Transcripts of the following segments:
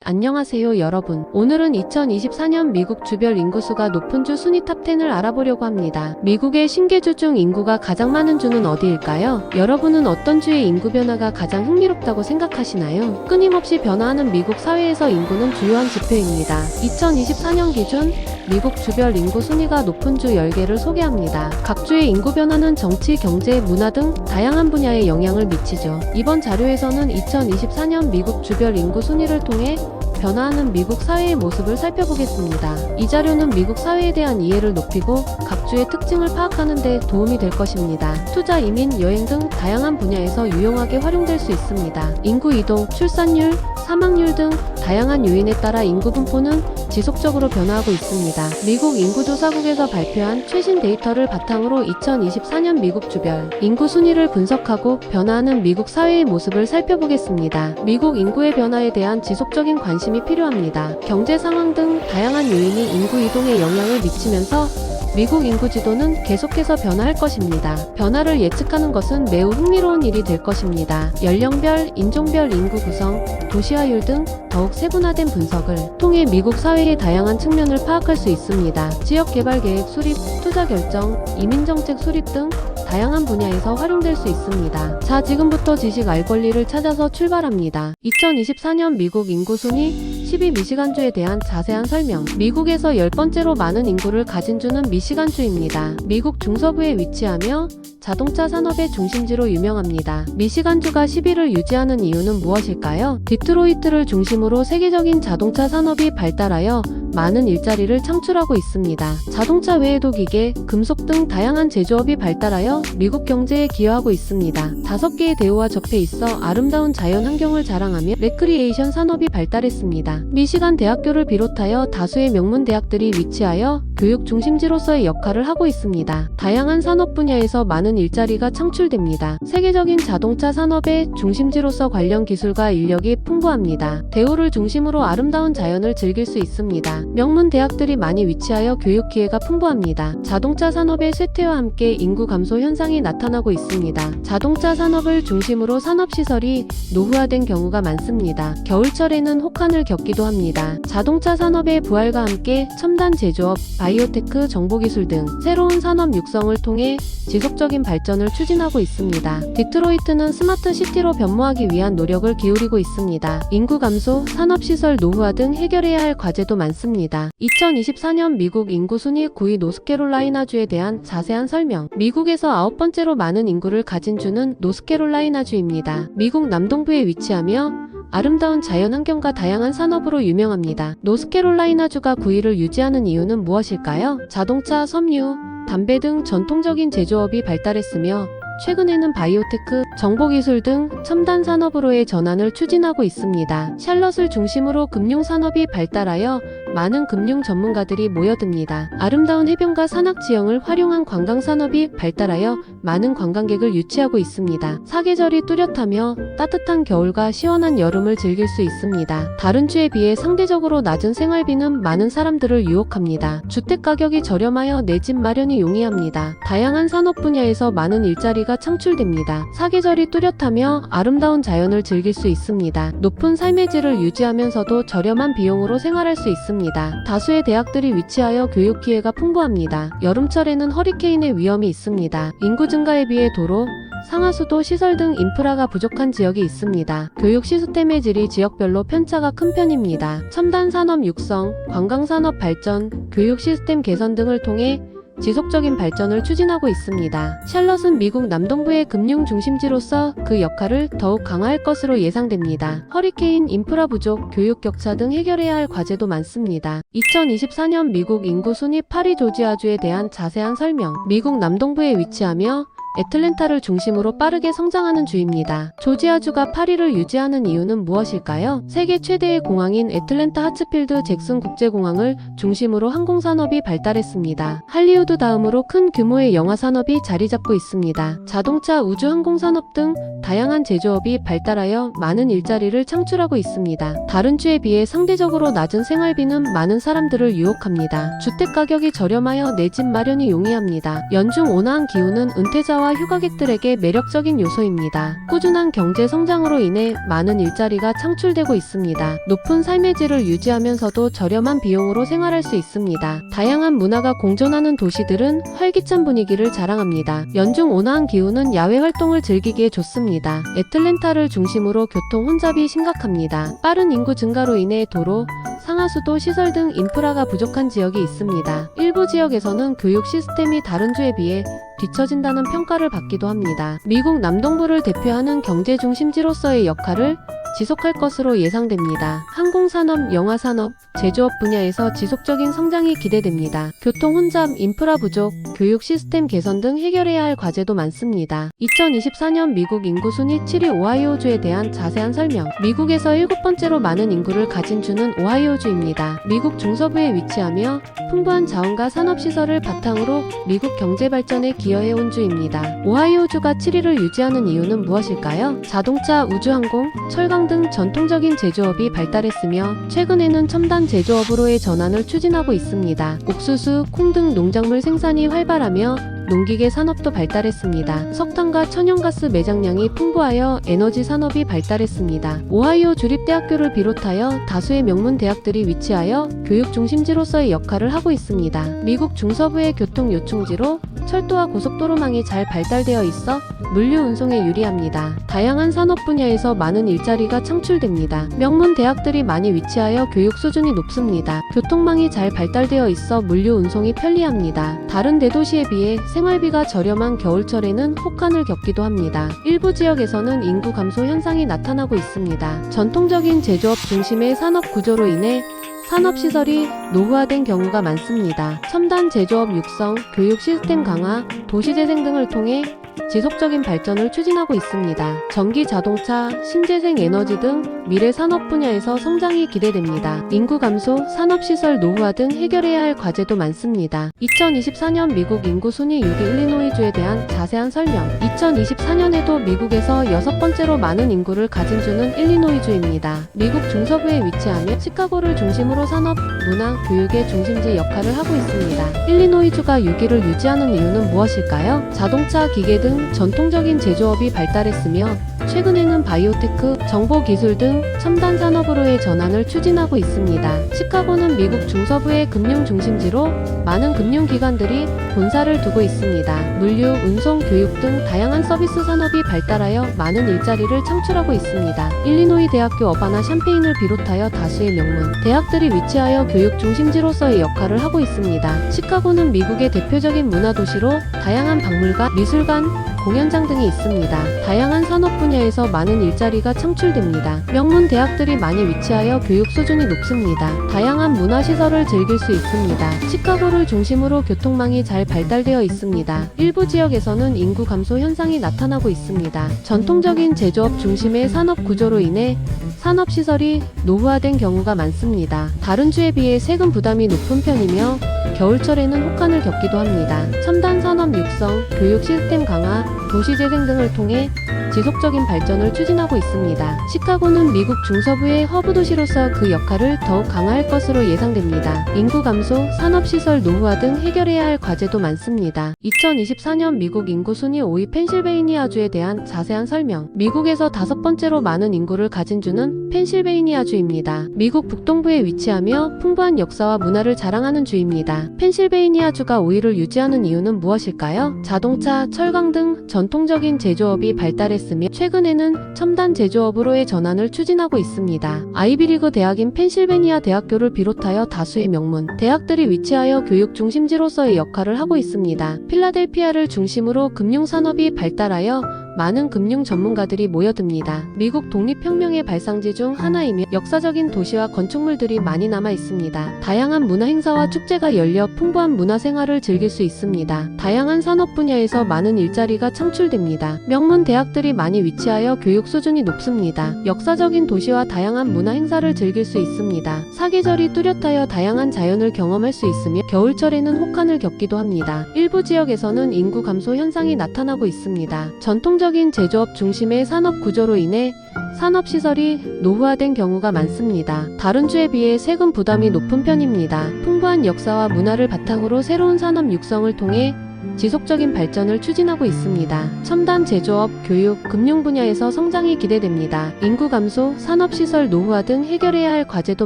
안녕하세요 여러분. 오늘은 2024년 미국 주별 인구수가 높은 주 순위 탑10을 알아보려고 합니다. 미국의 신계주 중 인구가 가장 많은 주는 어디일까요? 여러분은 어떤 주의 인구 변화가 가장 흥미롭다고 생각하시나요? 끊임없이 변화하는 미국 사회에서 인구는 주요한 지표입니다. 2024년 기준 미국 주별 인구 순위가 높은 주 10개를 소개합니다. 각 주의 인구 변화는 정치, 경제, 문화 등 다양한 분야에 영향을 미치죠. 이번 자료에서는 2024년 미국 주별 인구 순위를 통해 변화하는 미국 사회의 모습을 살펴보겠습니다. 이 자료는 미국 사회에 대한 이해를 높이고 각 주의 특징을 파악하는 데 도움이 될 것입니다. 투자, 이민, 여행 등 다양한 분야에서 유용하게 활용될 수 있습니다. 인구 이동, 출산율, 사망률 등 다양한 요인에 따라 인구 분포는 지속적으로 변화하고 있습니다. 미국 인구조사국에서 발표한 최신 데이터를 바탕으로 2024년 미국 주별 인구 순위를 분석하고 변화하는 미국 사회의 모습을 살펴보겠습니다. 미국 인구의 변화에 대한 지속적인 관심이 필요합니다. 경제 상황 등 다양한 요인이 인구 이동에 영향을 미치면서 미국 인구 지도는 계속해서 변화할 것입니다. 변화를 예측하는 것은 매우 흥미로운 일이 될 것입니다. 연령별, 인종별 인구 구성, 도시화율 등 더욱 세분화된 분석을 통해 미국 사회의 다양한 측면을 파악할 수 있습니다. 지역 개발 계획 수립, 투자 결정, 이민 정책 수립 등 다양한 분야에서 활용될 수 있습니다. 자, 지금부터 지식 알 권리를 찾아서 출발합니다. 2024년 미국 인구 순위 10위 미시간주에 대한 자세한 설명. 미국에서 10번째로 많은 인구를 가진 주는 미시간주입니다. 미국 중서부에 위치하며 자동차 산업의 중심지로 유명합니다. 미시간주가 10위를 유지하는 이유는 무엇일까요? 디트로이트를 중심으로 세계적인 자동차 산업이 발달하여 많은 일자리를 창출하고 있습니다. 자동차 외에도 기계, 금속 등 다양한 제조업이 발달하여 미국 경제에 기여하고 있습니다. 5개의 대우와 접해 있어 아름다운 자연 환경을 자랑하며 레크리에이션 산업이 발달했습니다. 미시간 대학교를 비롯하여 다수의 명문 대학들이 위치하여 교육 중심지로서의 역할을 하고 있습니다. 다양한 산업 분야에서 많은 일자리가 창출됩니다. 세계적인 자동차 산업의 중심지로서 관련 기술과 인력이 풍부합니다. 대우를 중심으로 아름다운 자연을 즐길 수 있습니다. 명문 대학들이 많이 위치하여 교육 기회가 풍부합니다. 자동차 산업의 쇠퇴와 함께 인구 감소 현상이 나타나고 있습니다. 자동차 산업을 중심으로 산업시설이 노후화된 경우가 많습니다. 겨울철에는 혹한을 겪기도 합니다. 자동차 산업의 부활과 함께 첨단 제조업, 바이오테크, 정보기술 등 새로운 산업 육성을 통해 지속적인 발전을 추진하고 있습니다. 디트로이트는 스마트 시티로 변모하기 위한 노력을 기울이고 있습니다. 인구 감소, 산업시설 노후화 등 해결해야 할 과제도 많습니다. 2024년 미국 인구 순위 9위 노스캐롤라이나주에 대한 자세한 설명. 미국에서 9번째로 많은 인구를 가진 주는 노스캐롤라이나주입니다. 미국 남동부에 위치하며 아름다운 자연 환경과 다양한 산업으로 유명합니다. 노스캐롤라이나주가 9위를 유지하는 이유는 무엇일까요? 자동차, 섬유, 담배 등 전통적인 제조업이 발달했으며 최근에는 바이오테크, 정보기술 등 첨단 산업으로의 전환을 추진하고 있습니다. 샬럿을 중심으로 금융산업이 발달하여 많은 금융 전문가들이 모여듭니다. 아름다운 해변과 산악지형을 활용한 관광산업이 발달하여 많은 관광객을 유치하고 있습니다. 사계절이 뚜렷하며 따뜻한 겨울과 시원한 여름을 즐길 수 있습니다. 다른 주에 비해 상대적으로 낮은 생활비는 많은 사람들을 유혹합니다. 주택 가격이 저렴하여 내 집 마련이 용이합니다. 다양한 산업 분야에서 많은 일자리가 창출됩니다. 사계절이 뚜렷하며 아름다운 자연을 즐길 수 있습니다. 높은 삶의 질을 유지하면서도 저렴한 비용으로 생활할 수 있습니다. 다수의 대학들이 위치하여 교육 기회가 풍부합니다. 여름철에는 허리케인의 위험이 있습니다. 인구 증가에 비해 도로, 상하수도, 시설 등 인프라가 부족한 지역이 있습니다. 교육 시스템의 질이 지역별로 편차가 큰 편입니다. 첨단 산업 육성, 관광산업 발전, 교육 시스템 개선 등을 통해 지속적인 발전을 추진하고 있습니다. 샬럿은 미국 남동부의 금융 중심지로서 그 역할을 더욱 강화할 것으로 예상됩니다. 허리케인, 인프라 부족, 교육 격차 등 해결해야 할 과제도 많습니다. 2024년 미국 인구 순위 8위 조지아주에 대한 자세한 설명. 미국 남동부에 위치하며 애틀랜타를 중심으로 빠르게 성장하는 주입니다. 조지아주가 8위를 유지하는 이유는 무엇일까요? 세계 최대의 공항인 애틀랜타 하츠필드 잭슨 국제공항을 중심으로 항공산업이 발달했습니다. 할리우드 다음으로 큰 규모의 영화산업이 자리 잡고 있습니다. 자동차, 우주 항공산업 등 다양한 제조업이 발달하여 많은 일자리를 창출하고 있습니다. 다른 주에 비해 상대적으로 낮은 생활비는 많은 사람들을 유혹합니다. 주택 가격이 저렴하여 내 집 마련이 용이합니다. 연중 온화한 기후는 은퇴자와 여행자와 휴가객들에게 매력적인 요소입니다. 꾸준한 경제 성장으로 인해 많은 일자리가 창출되고 있습니다. 높은 삶의 질을 유지하면서도 저렴한 비용으로 생활할 수 있습니다. 다양한 문화가 공존하는 도시들은 활기찬 분위기를 자랑합니다. 연중 온화한 기후는 야외 활동을 즐기기에 좋습니다. 애틀랜타를 중심으로 교통 혼잡이 심각합니다. 빠른 인구 증가로 인해 도로, 상하수도 시설 등 인프라가 부족한 지역이 있습니다. 일부 지역에서는 교육 시스템이 다른 주에 비해 뒤처진다는 평가를 받기도 합니다. 미국 남동부를 대표하는 경제 중심지로서의 역할을 지속할 것으로 예상됩니다. 항공산업, 영화산업, 제조업 분야에서 지속적인 성장이 기대됩니다. 교통 혼잡, 인프라 부족, 교육 시스템 개선 등 해결해야 할 과제도 많습니다. 2024년 미국 인구 순위 7위 오하이오주에 대한 자세한 설명. 미국에서 7번째로 많은 인구를 가진 주는 오하이오주입니다. 미국 중서부에 위치하며 풍부한 자원과 산업시설을 바탕으로 미국 경제 발전에 기여해온 주입니다. 오하이오주가 7위를 유지하는 이유는 무엇일까요? 자동차, 우주항공, 철강 등 전통적인 제조업이 발달했으며 최근에는 첨단 제조업으로의 전환을 추진하고 있습니다. 옥수수, 콩 등 농작물 생산이 활발하며 농기계 산업도 발달했습니다. 석탄과 천연가스 매장량이 풍부하여 에너지 산업이 발달했습니다. 오하이오 주립대학교를 비롯하여 다수의 명문 대학들이 위치하여 교육 중심지로서의 역할을 하고 있습니다. 미국 중서부의 교통 요충지로 철도와 고속도로망이 잘 발달되어 있어 물류 운송에 유리합니다. 다양한 산업 분야에서 많은 일자리가 창출됩니다. 명문 대학들이 많이 위치하여 교육 수준이 높습니다. 교통망이 잘 발달되어 있어 물류 운송이 편리합니다. 다른 대도시에 비해 생활비가 저렴한 겨울철에는 혹한을 겪기도 합니다. 일부 지역에서는 인구 감소 현상이 나타나고 있습니다. 전통적인 제조업 중심의 산업 구조로 인해 산업시설이 노후화된 경우가 많습니다. 첨단 제조업 육성, 교육 시스템 강화, 도시재생 등을 통해 지속적인 발전을 추진하고 있습니다. 전기 자동차, 신재생 에너지 등 미래 산업 분야에서 성장이 기대됩니다. 인구 감소, 산업시설 노후화 등 해결해야 할 과제도 많습니다. 2024년 미국 인구 순위 6위 일리노이주에 대한 자세한 설명. 2024년에도 미국에서 6번째로 많은 인구를 가진 주는 일리노이주입니다. 미국 중서부에 위치하며 시카고를 중심으로 산업, 문화, 교육의 중심지 역할을 하고 있습니다. 일리노이주가 6위를 유지하는 이유는 무엇일까요? 자동차, 기계 등 전통적인 제조업이 발달했으며 최근에는 바이오테크, 정보기술 등 첨단 산업으로의 전환을 추진하고 있습니다. 시카고는 미국 중서부의 금융 중심지로 많은 금융기관들이 본사를 두고 있습니다. 물류, 운송, 교육 등 다양한 서비스 산업이 발달하여 많은 일자리를 창출하고 있습니다. 일리노이 대학교 어바나 샴페인을 비롯하여 다수의 명문 대학들이 위치하여 교육 중심지로서의 역할을 하고 있습니다. 시카고는 미국의 대표적인 문화도시로 다양한 박물관, 미술관, 공연장 등이 있습니다. 다양한 산업 분야에서 많은 일자리가 창출됩니다. 명문 대학들이 많이 위치하여 교육 수준이 높습니다. 다양한 문화시설을 즐길 수 있습니다. 시카고를 중심으로 교통망이 잘 발달되어 있습니다. 일부 지역에서는 인구 감소 현상이 나타나고 있습니다. 전통적인 제조업 중심의 산업 구조로 인해 산업시설이 노후화된 경우가 많습니다. 다른 주에 비해 세금 부담이 높은 편이며 겨울철에는 혹한을 겪기도 합니다. 첨단 산업 육성, 교육 시스템 강화, 도시재생 등을 통해 지속적인 발전을 추진하고 있습니다. 시카고는 미국 중서부의 허브 도시로서 그 역할을 더욱 강화할 것으로 예상됩니다. 인구 감소, 산업시설 노후화 등 해결해야 할 과제도 많습니다. 2024년 미국 인구 순위 5위 펜실베이니아주에 대한 자세한 설명. 미국에서 5번째로 많은 인구를 가진 주는 펜실베이니아주입니다. 미국 북동부에 위치하며 풍부한 역사와 문화를 자랑하는 주입니다. 펜실베이니아주가 5위를 유지하는 이유는 무엇일까요? 자동차, 철강 등 전통적인 제조업이 발달했으며 최근에는 첨단 제조업으로의 전환을 추진하고 있습니다. 아이비리그 대학인 펜실베니아 대학교를 비롯하여 다수의 명문 대학들이 위치하여 교육 중심지로서의 역할을 하고 있습니다. 필라델피아를 중심으로 금융산업이 발달하여 많은 금융 전문가들이 모여듭니다. 미국 독립혁명의 발상지 중 하나이며 역사적인 도시와 건축물들이 많이 남아 있습니다. 다양한 문화 행사와 축제가 열려 풍부한 문화생활을 즐길 수 있습니다. 다양한 산업 분야에서 많은 일자리가 창출됩니다. 명문 대학들이 많이 위치하여 교육 수준이 높습니다. 역사적인 도시와 다양한 문화 행사를 즐길 수 있습니다. 사계절이 뚜렷하여 다양한 자연을 경험할 수 있으며 겨울철에는 혹한을 겪기도 합니다. 일부 지역에서는 인구 감소 현상이 나타나고 있습니다. 전통적인 제조업 중심의 산업 구조로 인해 산업시설이 노후화된 경우가 많습니다. 다른 주에 비해 세금 부담이 높은 편입니다. 풍부한 역사와 문화를 바탕으로 새로운 산업 육성을 통해 지속적인 발전을 추진하고 있습니다. 첨단 제조업, 교육, 금융 분야에서 성장이 기대됩니다. 인구 감소, 산업시설 노후화 등 해결해야 할 과제도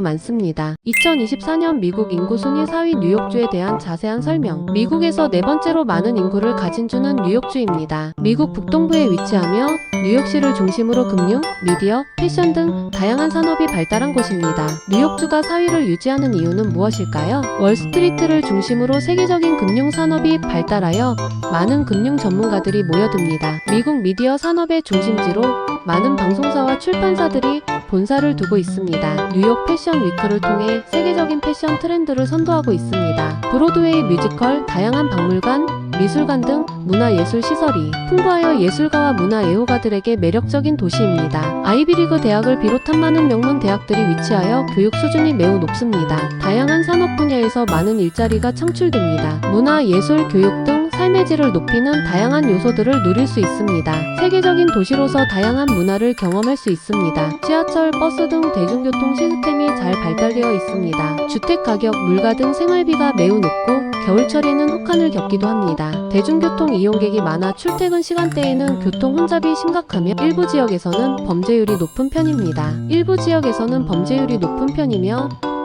많습니다. 2024년 미국 인구 순위 4위 뉴욕주에 대한 자세한 설명. 미국에서 네 번째로 많은 인구를 가진 주는 뉴욕주입니다. 미국 북동부에 위치하며 뉴욕시를 중심으로 금융, 미디어, 패션 등 다양한 산업이 발달한 곳입니다. 뉴욕주가 4위를 유지하는 이유는 무엇일까요? 월스트리트를 중심으로 세계적인 금융 산업이 발달하여 많은 금융 전문가들이 모여듭니다. 미국 미디어 산업의 중심지로 많은 방송사와 출판사들이 본사를 두고 있습니다. 뉴욕 패션 위크를 통해 세계적인 패션 트렌드를 선도하고 있습니다. 브로드웨이 뮤지컬, 다양한 박물관, 미술관 등 문화예술 시설이 풍부하여 예술가와 문화 애호가들에게 매력적인 도시입니다. 아이비리그 대학을 비롯한 많은 명문 대학들이 위치하여 교육 수준이 매우 높습니다. 다양한 산업 분야에서 많은 일자리가 창출됩니다. 문화, 예술, 교육 등 삶의 질을 높이는 다양한 요소들을 누릴 수 있습니다. 세계적인 도시로서 다양한 문화를 경험할 수 있습니다. 지하철, 버스 등 대중교통 시스템이 잘 발달되어 있습니다. 주택 가격, 물가 등 생활비가 매우 높고 겨울철에는 혹한을 겪기도 합니다. 대중교통 이용객이 많아 출퇴근 시간대에는 교통 혼잡이 심각하며 일부 지역에서는 범죄율이 높은 편이며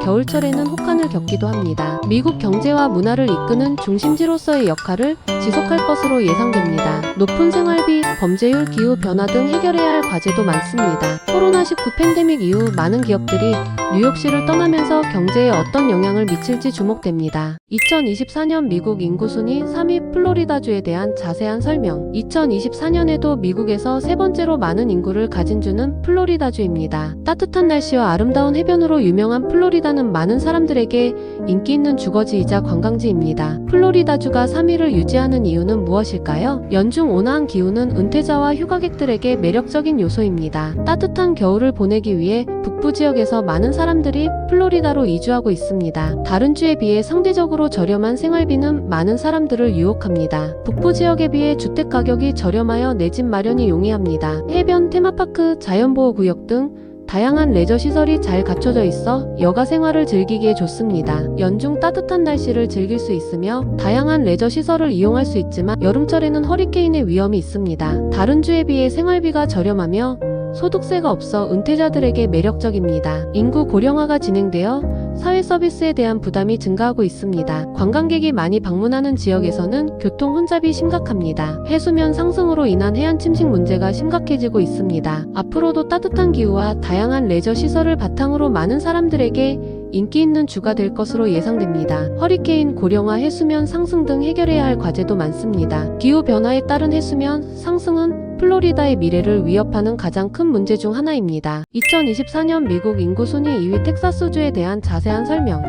겨울철에는 혹한을 겪기도 합니다. 미국 경제와 문화를 이끄는 중심지로서의 역할을 지속할 것으로 예상됩니다. 높은 생활비, 범죄율, 기후 변화 등 해결해야 할 과제도 많습니다. 코로나19 팬데믹 이후 많은 기업들이 뉴욕시를 떠나면서 경제에 어떤 영향을 미칠지 주목됩니다. 2024년 미국 인구 순위 3위 플로리다주에 대한 자세한 설명. 2024년에도 미국에서 세 번째로 많은 인구를 가진 주는 플로리다주입니다. 따뜻한 날씨와 아름다운 해변으로 유명한 플로리다는 많은 사람들에게 인기 있는 주거지이자 관광지입니다. 플로리다주가 3위를 유지하는 이유는 무엇일까요? 연중 온화한 기후는 은퇴자와 휴가객들에게 매력적인 요소입니다. 따뜻한 겨울을 보내기 위해 북부 지역에서 많은 사람들이 플로리다로 이주하고 있습니다. 다른 주에 비해 상대적으로 저렴한 생활비는 많은 사람들을 유혹합니다. 북부 지역에 비해 주택 가격이 저렴하여 내 집 마련이 용이합니다. 해변, 테마파크, 자연보호구역 등 다양한 레저 시설이 잘 갖춰져 있어 여가 생활을 즐기기에 좋습니다. 연중 따뜻한 날씨를 즐길 수 있으며 다양한 레저 시설을 이용할 수 있지만 여름철에는 허리케인의 위험이 있습니다. 다른 주에 비해 생활비가 저렴하며 소득세가 없어 은퇴자들에게 매력적입니다. 인구 고령화가 진행되어 사회 서비스에 대한 부담이 증가하고 있습니다. 관광객이 많이 방문하는 지역에서는 교통 혼잡이 심각합니다. 해수면 상승으로 인한 해안 침식 문제가 심각해지고 있습니다. 앞으로도 따뜻한 기후와 다양한 레저 시설을 바탕으로 많은 사람들에게 인기 있는 주가 될 것으로 예상됩니다. 허리케인, 고령화, 해수면 상승 등 해결해야 할 과제도 많습니다. 기후 변화에 따른 해수면 상승은 플로리다의 미래를 위협하는 가장 큰 문제 중 하나입니다. 2024년 미국 인구 순위 2위 텍사스주에 대한 자세한 설명.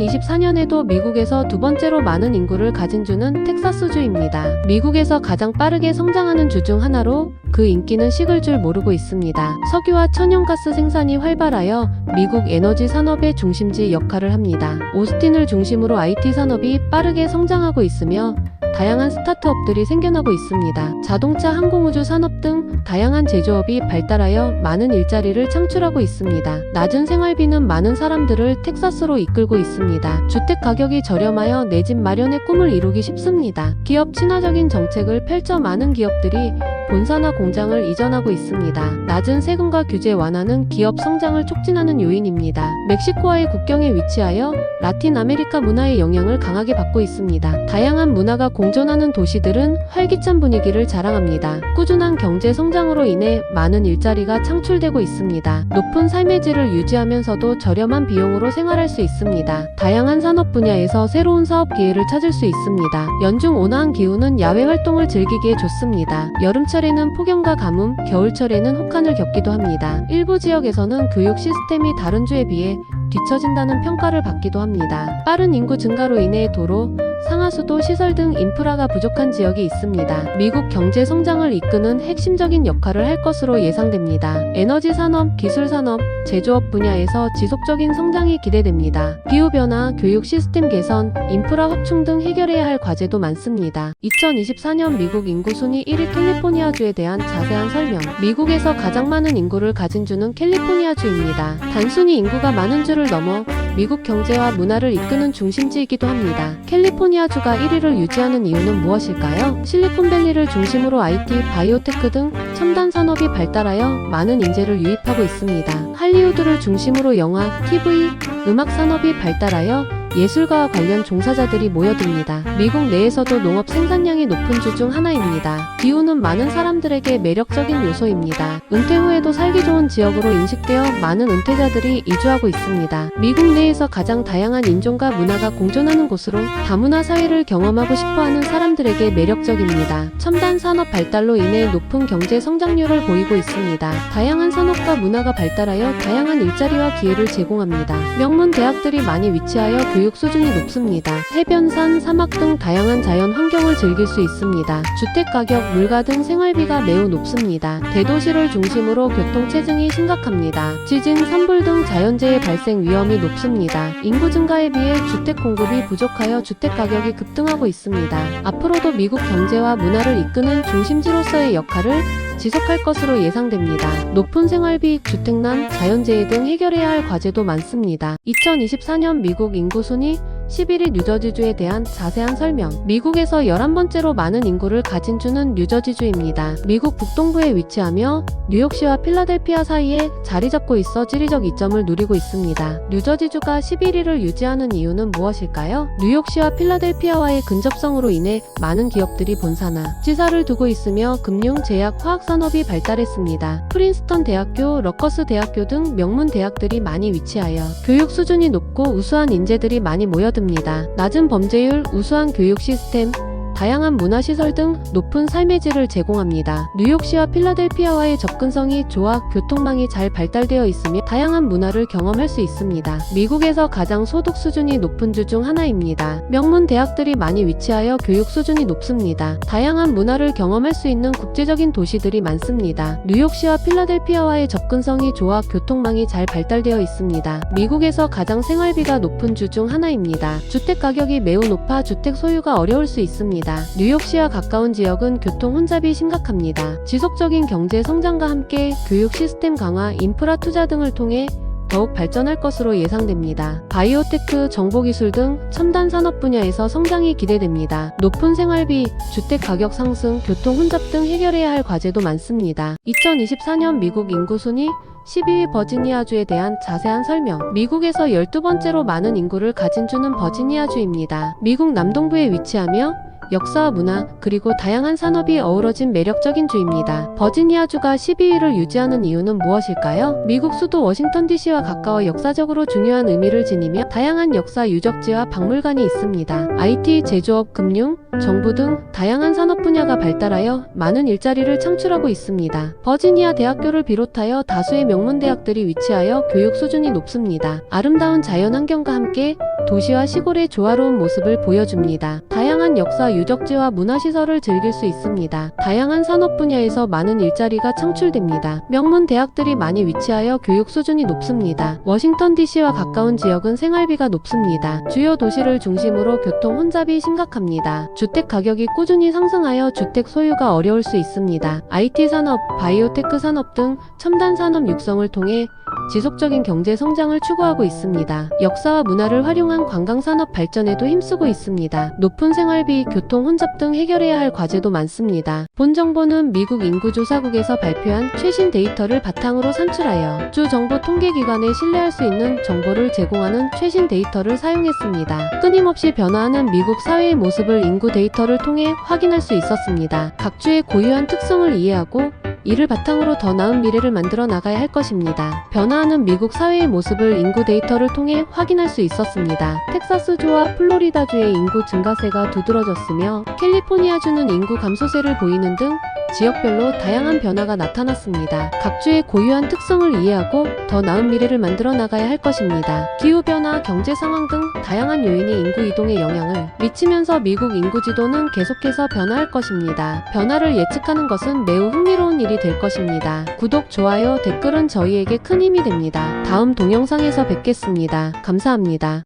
2024년에도 미국에서 두 번째로 많은 인구를 가진 주는 텍사스주입니다. 미국에서 가장 빠르게 성장하는 주 중 하나로 그 인기는 식을 줄 모르고 있습니다. 석유와 천연가스 생산이 활발하여 미국 에너지 산업의 중심지 역할을 합니다. 오스틴을 중심으로 IT 산업이 빠르게 성장하고 있으며 다양한 스타트업들이 생겨나고 있습니다. 자동차, 항공우주 산업 등 다양한 제조업이 발달하여 많은 일자리를 창출하고 있습니다. 낮은 생활비는 많은 사람들을 텍사스로 이끌고 있습니다. 주택 가격이 저렴하여 내 집 마련의 꿈을 이루기 쉽습니다. 기업 친화적인 정책을 펼쳐 많은 기업들이 본사나 공장을 이전하고 있습니다. 낮은 세금과 규제 완화는 기업 성장을 촉진하는 요인입니다. 멕시코와의 국경에 위치하여 라틴 아메리카 문화의 영향을 강하게 받고 있습니다. 다양한 문화가 공존하는 도시들은 활기찬 분위기를 자랑합니다. 꾸준한 경제 성장으로 인해 많은 일자리가 창출되고 있습니다. 높은 삶의 질을 유지하면서도 저렴한 비용으로 생활할 수 있습니다. 다양한 산업 분야에서 새로운 사업 기회를 찾을 수 있습니다. 연중 온화한 기후는 야외 활동을 즐기기에 좋습니다. 여름철에는 폭염과 가뭄, 겨울철에는 혹한을 겪기도 합니다. 일부 지역에서는 교육 시스템이 다른 주에 비해 뒤처진다는 평가를 받기도 합니다. 빠른 인구 증가로 인해 도로, 상하수도, 시설 등 인프라가 부족한 지역이 있습니다. 미국 경제 성장을 이끄는 핵심적인 역할을 할 것으로 예상됩니다. 에너지 산업, 기술 산업, 제조업 분야에서 지속적인 성장이 기대됩니다. 기후변화, 교육 시스템 개선, 인프라 확충 등 해결해야 할 과제도 많습니다. 2024년 미국 인구 순위 1위 캘리포니아주에 대한 자세한 설명. 미국에서 가장 많은 인구를 가진 주는 캘리포니아주입니다. 단순히 인구가 많은 주를 넘어 미국 경제와 문화를 이끄는 중심지이기도 합니다. 캘리포니아주가 1위를 유지하는 이유는 무엇일까요? 실리콘밸리를 중심으로 IT, 바이오테크 등 첨단 산업이 발달하여 많은 인재를 유입하고 있습니다. 할리우드를 중심으로 영화, TV, 음악 산업이 발달하여 예술가와 관련 종사자들이 모여듭니다. 미국 내에서도 농업 생산량이 높은 주 중 하나입니다. 기후는 많은 사람들에게 매력적인 요소입니다. 은퇴 후에도 살기 좋은 지역으로 인식되어 많은 은퇴자들이 이주하고 있습니다. 미국 내에서 가장 다양한 인종과 문화가 공존하는 곳으로 다문화 사회를 경험하고 싶어하는 사람들에게 매력적입니다. 첨단 산업 발달로 인해 높은 경제 성장률을 보이고 있습니다. 다양한 산업과 문화가 발달하여 다양한 일자리와 기회를 제공합니다. 명문 대학들이 많이 위치하여 교육 수준이 높습니다. 해변, 사막 등 다양한 자연 환경을 즐길 수 있습니다. 주택 가격, 물가 등 생활비가 매우 높습니다. 대도시를 중심으로 교통체증이 심각합니다. 지진, 산불 등 자연재해 발생 위험이 높습니다. 인구 증가에 비해 주택 공급이 부족하여 주택 가격이 급등하고 있습니다. 앞으로도 미국 경제와 문화를 이끄는 중심지로서의 역할을 지속할 것으로 예상됩니다. 높은 생활비, 주택난, 자연재해 등 해결해야 할 과제도 많습니다. 2024년 미국 인구 순위 11위 뉴저지주에 대한 자세한 설명. 미국에서 11번째로 많은 인구를 가진 주는 뉴저지주입니다. 미국 북동부에 위치하며 뉴욕시와 필라델피아 사이에 자리 잡고 있어 지리적 이점을 누리고 있습니다. 뉴저지주가 11위를 유지하는 이유는 무엇일까요? 뉴욕시와 필라델피아와의 근접성으로 인해 많은 기업들이 본사나 지사를 두고 있으며 금융, 제약, 화학 산업이 발달했습니다. 프린스턴 대학교, 러커스 대학교 등 명문 대학들이 많이 위치하여 교육 수준이 높고 우수한 인재들이 많이 모여듭니다. 낮은 범죄율, 우수한 교육 시스템, 다양한 문화시설 등 높은 삶의 질을 제공합니다. 뉴욕시와 필라델피아와의 접근성이 좋아 교통망이 잘 발달되어 있으며 다양한 문화를 경험할 수 있습니다. 미국에서 가장 소득 수준이 높은 주 중 하나입니다. 명문 대학들이 많이 위치하여 교육 수준이 높습니다. 다양한 문화를 경험할 수 있는 국제적인 도시들이 많습니다. 뉴욕시와 필라델피아와의 접근성이 좋아 교통망이 잘 발달되어 있습니다. 미국에서 가장 생활비가 높은 주 중 하나입니다. 주택 가격이 매우 높아 주택 소유가 어려울 수 있습니다. 뉴욕시와 가까운 지역은 교통 혼잡이 심각합니다. 지속적인 경제 성장과 함께 교육 시스템 강화, 인프라 투자 등을 통해 더욱 발전할 것으로 예상됩니다. 바이오테크, 정보기술 등 첨단 산업 분야에서 성장이 기대됩니다. 높은 생활비, 주택 가격 상승, 교통 혼잡 등 해결해야 할 과제도 많습니다. 2024년 미국 인구 순위 12위 버지니아주에 대한 자세한 설명. 미국에서 12번째로 많은 인구를 가진 주는 버지니아주입니다. 미국 남동부에 위치하며 역사와 문화, 그리고 다양한 산업이 어우러진 매력적인 주입니다. 버지니아주가 12위를 유지하는 이유는 무엇일까요? 미국 수도 워싱턴 DC와 가까워 역사적으로 중요한 의미를 지니며 다양한 역사 유적지와 박물관이 있습니다. IT, 제조업, 금융, 정부 등 다양한 산업 분야가 발달하여 많은 일자리를 창출하고 있습니다. 버지니아 대학교를 비롯하여 다수의 명문 대학들이 위치하여 교육 수준이 높습니다. 아름다운 자연 환경과 함께 도시와 시골의 조화로운 모습을 보여줍니다. 다양한 역사 유적지와 문화시설을 즐길 수 있습니다. 다양한 산업 분야에서 많은 일자리가 창출됩니다. 명문 대학들이 많이 위치하여 교육 수준이 높습니다. 워싱턴 DC와 가까운 지역은 생활비가 높습니다. 주요 도시를 중심으로 교통 혼잡이 심각합니다. 주택 가격이 꾸준히 상승하여 주택 소유가 어려울 수 있습니다. IT 산업, 바이오테크 산업 등 첨단 산업 육성을 통해 지속적인 경제 성장을 추구하고 있습니다. 역사와 문화를 활용한 관광산업 발전에도 힘쓰고 있습니다. 높은 생활비, 교통 혼잡 등 해결해야 할 과제도 많습니다. 본 정보는 미국 인구조사국에서 발표한 최신 데이터를 바탕으로 산출하여 주 정보 통계기관에 신뢰할 수 있는 정보를 제공하는 최신 데이터를 사용했습니다. 끊임없이 변화하는 미국 사회의 모습을 인구 데이터를 통해 확인할 수 있었습니다. 각 주의 고유한 특성을 이해하고 이를 바탕으로 더 나은 미래를 만들어 나가야 할 것입니다. 변화하는 미국 사회의 모습을 인구 데이터를 통해 확인할 수 있었습니다. 텍사스주와 플로리다주의 인구 증가세가 두드러졌으며 캘리포니아주는 인구 감소세를 보이는 등 지역별로 다양한 변화가 나타났습니다. 각 주의 고유한 특성을 이해하고 더 나은 미래를 만들어 나가야 할 것입니다. 기후변화, 경제 상황 등 다양한 요인이 인구 이동에 영향을 미치면서 미국 인구 지도는 계속해서 변화할 것입니다. 변화를 예측하는 것은 매우 흥미로운 일이 될 것입니다. 구독, 좋아요, 댓글은 저희에게 큰 힘이 됩니다. 다음 동영상에서 뵙겠습니다. 감사합니다.